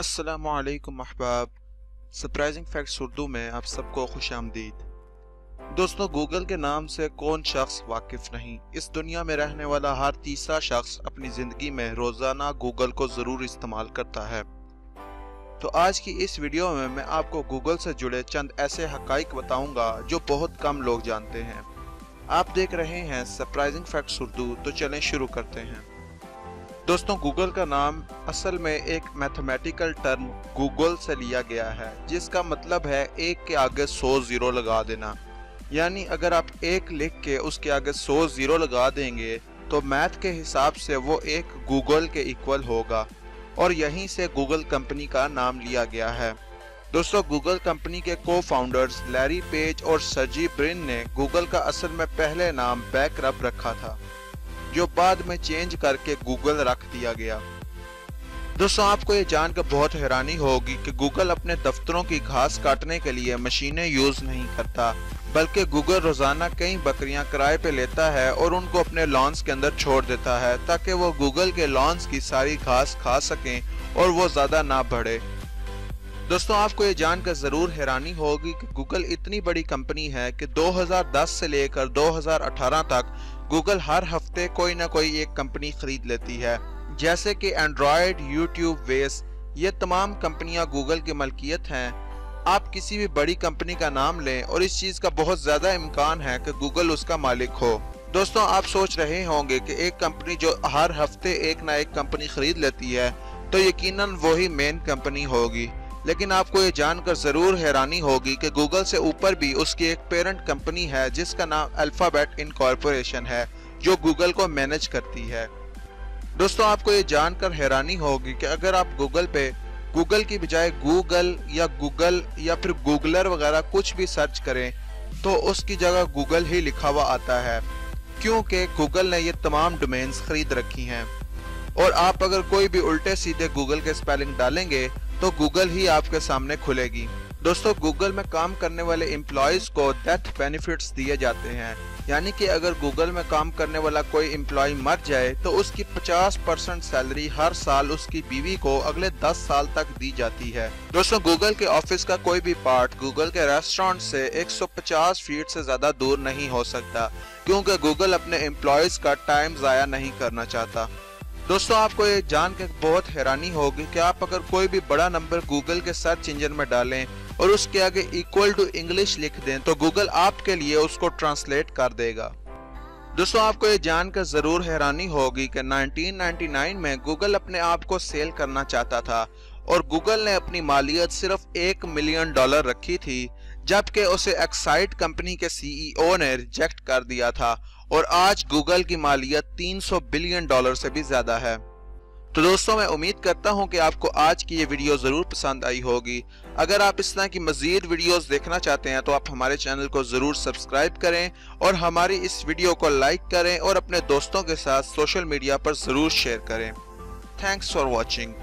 अस्सलामुअलैकुम अहबाब। Surprising facts Urdu में आप सबको खुशामदीद। दोस्तों, गूगल के नाम से कौन शख्स वाकिफ नहीं। इस दुनिया में रहने वाला हर तीसरा शख्स अपनी ज़िंदगी में रोज़ाना गूगल को ज़रूर इस्तेमाल करता है। तो आज की इस वीडियो में मैं आपको गूगल से जुड़े चंद ऐसे हक़ाइक़ बताऊंगा जो बहुत कम लोग जानते हैं। आप देख रहे हैं सरप्राइजिंग फैक्ट्स उर्दू, तो चलें शुरू करते हैं। दोस्तों, गूगल का नाम असल में एक मैथमेटिकल टर्म गूगल से लिया गया है, जिसका मतलब है एक के आगे 100 ज़ीरो लगा देना। यानी अगर आप एक लिख के उसके आगे 100 ज़ीरो लगा देंगे तो मैथ के हिसाब से वो एक गूगल के इक्वल होगा, और यहीं से गूगल कंपनी का नाम लिया गया है। दोस्तों, गूगल कंपनी के को फाउंडर्स लैरी पेज और सर्जी ब्रिन ने गूगल का असल में पहले नाम बैकरब रखा था, जो बाद में चेंज करके गूगल रख दिया गया। दोस्तों, आपको ये जानकर बहुत हैरानी होगी कि गूगल अपने दफ्तरों की घास काटने के लिए मशीनें यूज नहीं करता, बल्कि गूगल रोजाना कई बकरियां किराए पे लेता है और उनको अपने लॉन्स के अंदर छोड़ देता है, ताकि वो गूगल के लॉन्स की सारी घास खा सकें और वो ज्यादा ना बढ़े। दोस्तों, आपको ये जानकर जरूर हैरानी होगी कि गूगल इतनी बड़ी कंपनी है कि 2010 से लेकर 2018 तक गूगल हर हफ्ते कोई ना कोई एक कंपनी खरीद लेती है, जैसे कि एंड्रॉयड, यूट्यूब, वेस। ये तमाम कंपनियां गूगल की मलकियत हैं। आप किसी भी बड़ी कंपनी का नाम लें और इस चीज का बहुत ज्यादा इम्कान है कि गूगल उसका मालिक हो। दोस्तों, आप सोच रहे होंगे कि एक कंपनी जो हर हफ्ते एक ना एक कंपनी खरीद लेती है तो यकीनन वही मेन कंपनी होगी, लेकिन आपको ये जानकर जरूर हैरानी होगी कि गूगल से ऊपर भी उसकी एक पेरेंट कंपनी है जिसका नाम अल्फाबेट इनकॉर्पोरेशन है, जो गूगल को मैनेज करती है। दोस्तों, आपको ये जानकर हैरानी होगी कि अगर आप गूगल पे गूगल की बजाय गूगल या फिर गूगलर वगैरह कुछ भी सर्च करें तो उसकी जगह गूगल ही लिखा हुआ आता है, क्योंकि गूगल ने ये तमाम डोमेन्स खरीद रखी हैं। और आप अगर कोई भी उल्टे सीधे गूगल के स्पेलिंग डालेंगे तो गूगल ही आपके सामने खुलेगी। दोस्तों, गूगल में काम करने वाले एम्प्लॉयज को डेथ बेनिफिट्स दिए जाते हैं, यानी कि अगर गूगल में काम करने वाला कोई एम्प्लॉय मर जाए तो उसकी 50% सैलरी हर साल उसकी बीवी को अगले 10 साल तक दी जाती है। दोस्तों, गूगल के ऑफिस का कोई भी पार्ट गूगल के रेस्टोरेंट से 150 फीट से ज्यादा दूर नहीं हो सकता, क्योंकि गूगल अपने एम्प्लॉयज का टाइम जाया नहीं करना चाहता। दोस्तों, आपको ये जान के बहुत हैरानी होगी कि आप अगर कोई भी बड़ा नंबर गूगल के सर्च इंजन में डालें और उसके आगे इक्वल टू इंग्लिश लिख दें तो गूगल आपके लिए उसको ट्रांसलेट कर देगा। दोस्तों, आपको ये जानकर जरूर हैरानी होगी कि 1999 में गूगल अपने आप को सेल करना चाहता था और गूगल ने अपनी मालियत सिर्फ $1 मिलियन रखी थी, जबकि उसे एक्साइट कंपनी के CEO ने रिजेक्ट कर दिया था, और आज गूगल की मालियत $300 बिलियन से भी ज्यादा है। तो दोस्तों, मैं उम्मीद करता हूं कि आपको आज की ये वीडियो जरूर पसंद आई होगी। अगर आप इस तरह की मजीद वीडियोस देखना चाहते हैं तो आप हमारे चैनल को जरूर सब्सक्राइब करें और हमारी इस वीडियो को लाइक करें और अपने दोस्तों के साथ सोशल मीडिया पर जरूर शेयर करें। Thanks for watching.